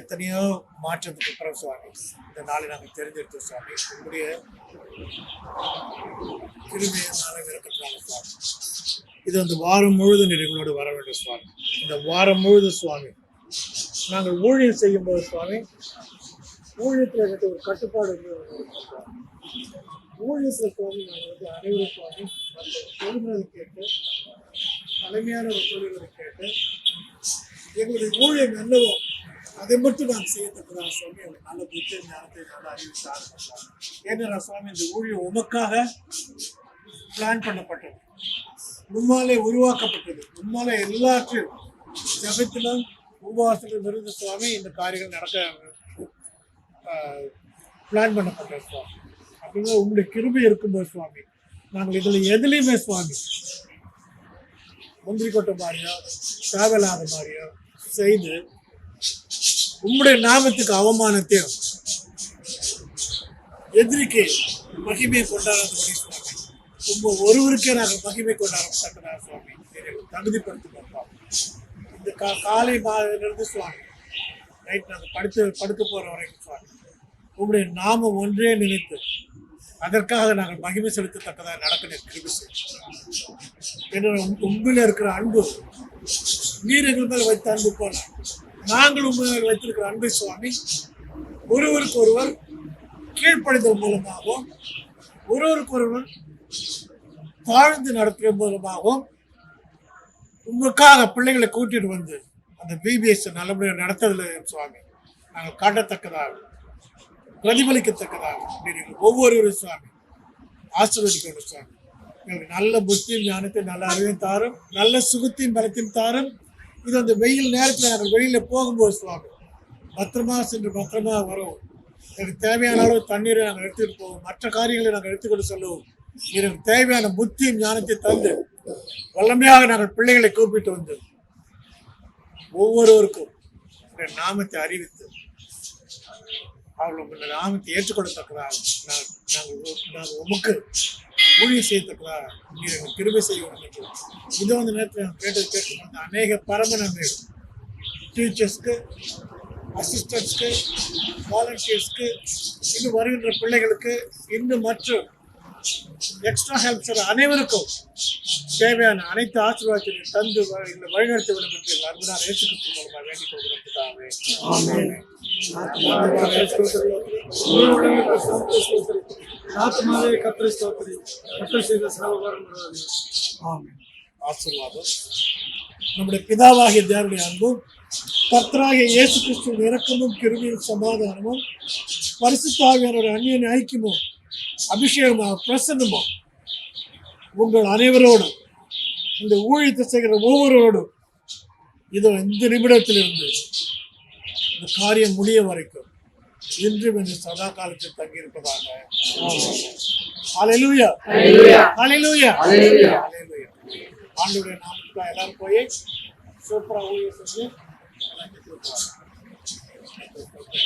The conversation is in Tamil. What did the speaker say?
எத்தனையோ மாற்றத்துக்கு அப்புறம் சுவாமி இந்த நாளை நாங்கள் தெரிஞ்செடுத்தோம் சுவாமி. உங்களுடைய கிருபையினால இறக்கத்தினால சுவாமி இது அந்த வாரம் முழுவதும் எங்களோடு வர வேண்டும் சுவாமி. இந்த வாரம் முழுவதும் சுவாமி நாங்கள் ஊழியம் செய்யும் போது சுவாமி ஊழியத்தில் எனக்கு ஒரு கட்டுப்பாடு ஊழியத்தில் சுவாமி நாங்கள் அனைவரும் சுவாமி சொல்லுகிறதை கேட்டு தலைமையான ஒரு தொழில்களை கேட்டு எங்களுடைய ஊழியம் என்னவோ அதை மட்டும் நான் செய்யத்தக்கதாக சுவாமி எனக்கு நல்ல புத்தி ஞானத்தை நல்ல அறிவித்து ஆரம்பித்தார். ஏன்னா சுவாமி இந்த ஊழியம் உமக்காக பிளான் பண்ணப்பட்டது, உம்மாலே உருவாக்கப்பட்டது, உம்மாலே எல்லாத்தையும் ஜபத்திலும் உபவாசத்திலும் இருந்து சுவாமி இந்த காரியங்கள் நடக்க பிளான் பண்ணப்பட்டது சுவாமி. அப்படின்னா உங்களுடைய கிருபை இருக்கும்போது சுவாமி நாங்கள் இதில் எதுலையுமே சுவாமி முந்திரி கொட்ட மாதிரியோ தேவையில்லாத மாதிரியோ செய்து உம்முடைய நாமத்துக்கு அவமானத்தையும் எதிரிக்கு மகிமை கொண்டாடுறது சுவாமி. உங்க ஒருவருக்கே நாங்கள் மகிமை கொண்டாடத்தக்கதாக சுவாமி தகுதிப்படுத்திப்போம். இந்த காலை மாதிரிலிருந்து சுவாமி நைட் நாங்கள் படுக்க போற வரைக்கும் சுவாமி உங்களுடைய நாமம் ஒன்றே நினைத்து அதற்காக நாங்கள் மகிமை செலுத்தத்தக்கதாக நடக்கிற கிருபை செய்யும். உண்மையில இருக்கிற அன்பு நீர் எங்கள் மேல் வைத்த அன்பு போல நாங்கள் உண்மையில் வைத்திருக்கிற அன்பை சுவாமி ஒருவருக்கு ஒருவர் கீழ்ப்படிதல் மூலமாகவும் ஒருவருக்கு ஒருவர் தாழ்ந்து நடத்துகிற மூலமாகவும் உங்களுக்காக பிள்ளைகளை கூட்டிட்டு வந்து அந்த பிபிஎஸ் நல்லபடியாக நடத்துறதுல சுவாமி நாங்கள் காட்டத்தக்கதாக பிரதிபலிக்கத்தக்கதாக ஒவ்வொருவரும் சுவாமி ஆசீர்வதிக்கணும் சுவாமி. எங்களுக்கு நல்ல புத்தியும் ஞானத்தை நல்ல அறிவையும் தாரும், நல்ல சுகத்தையும் பலத்தையும் தாரும். இது அந்த வெயில் நேரத்தில் நாங்கள் வெளியில் போகும்போது சுவாமி பத்திரமா சென்று பத்திரமா வரும். எனக்கு தேவையான அளவு தண்ணீரை நாங்கள் எடுத்துக்கிட்டு போவோம், மற்ற காரியங்களை நாங்கள் எடுத்துக்கொண்டு செல்லுவோம். எனக்கு தேவையான புத்தியும் ஞானத்தை தந்து வல்லமையாக நாங்கள் பிள்ளைகளை கூப்பிட்டு வந்து ஒவ்வொருவருக்கும் நாமத்தை அறிவித்து அவர்கள் உங்கள் நாமத்தை ஏற்றுக்கொள்ளத்தக்கதாக நாங்கள் உமக்கு ஊழியம் செய்யத்தக்கதாக நீர் எங்கள் கிருபை செய்யணும். இதோ அந்த நேரத்தில் நாங்கள் கேட்டு வந்த அநேக பரம நன்மைகள் டீச்சர்ஸ்க்கு, அசிஸ்டன்ட்ஸ்க்கு, வாலண்டியர்ஸ்க்கு, இன்னும் வருகின்ற பிள்ளைகளுக்கு, இன்னும் மற்றும் எக்ஸ்ட்ரா ஹெல்ப்ஸ் அனைவருக்கும் தேவையான அனைத்து ஆசீர்வாதத்தையும் தந்து இந்த வழிநடத்த வேண்டும் என்று அன்புதான் ஏற்றுக்கொண்டு மூலமாக வேண்டிக் கொள்கிறதுக்காகவே ஆசீர்வாதம் நம்முடைய பிதாவாகிய தேவனுடைய அன்பும் கர்த்தராகிய இயேசு கிறிஸ்துவின் இரக்கமும் கிருபையும் சமாதானமும் பரிசுத்த ஆவியானவருடைய அந்நிய ஐக்கியமும் அபிஷேகமாக பிரசன்னமும் உங்கள் அனைவரோடும் இந்த ஊழியத்தை செய்கிற ஒவ்வொருவரோடும் இதோ இந்த நிமிடத்திலிருந்து இந்த காரியம் முடிய வரைக்கும் இன்றும் என்று சதா காலத்தில் தங்கியிருப்பதாக. ஹல்லேலூயா, ஹல்லேலூயா, ஹல்லேலூயா. ஆண்டவருடைய நாமத்துக்காக எல்லாரும் போய் சூப்பரா ஊழியம் செஞ்சு